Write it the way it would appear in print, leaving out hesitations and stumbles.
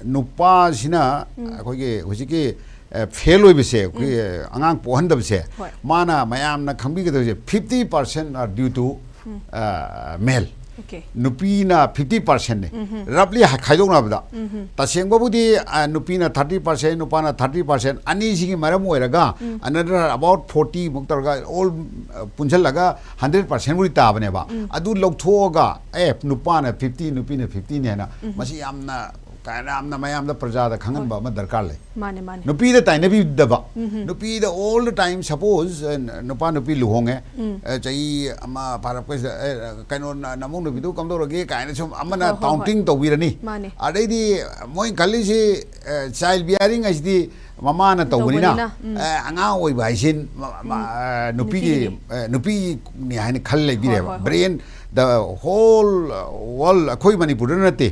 नुपासिना हुजिकी fail होइबसे आंगांग पोहनदबसे माना मयामना खंबिगदबसे 50% are due to mail नुपीना 50% ने रफली खाइदोंनाबदा तसेंगबबुदी नुपीना 30% नुपाना 30% अनीसिगी मरम ओइरगा अनदर अबाउट 40 मुक्तरगा ऑल पुंजलगा 100% बुरी ताबनेबा अदु लौथोगा नुपाना 50 नुपीना 50 नेना मसी यामना कायनामना मयामदा प्रजादा खंगनबा म दरकार ले माने माने नुपीदा ताइनबी दबा नुपीदा ऑल द टाइम सपोज नुपा नुपी लुहोंगे चाहि अमा भारत के कनो नमो नुपीदु कमदोरगे कायना सम अमना काउंटिंग तौबिरनी अदैदी मोय खल्लिसि चाइल्ड बियरिंग आइसदी ममाना तौबनिना अंगा ओइबा आइसिन नुपी नि हाइन खल लेबिरेबा ब्रेन द होल वर्ल्ड अखोय मणिपुर नते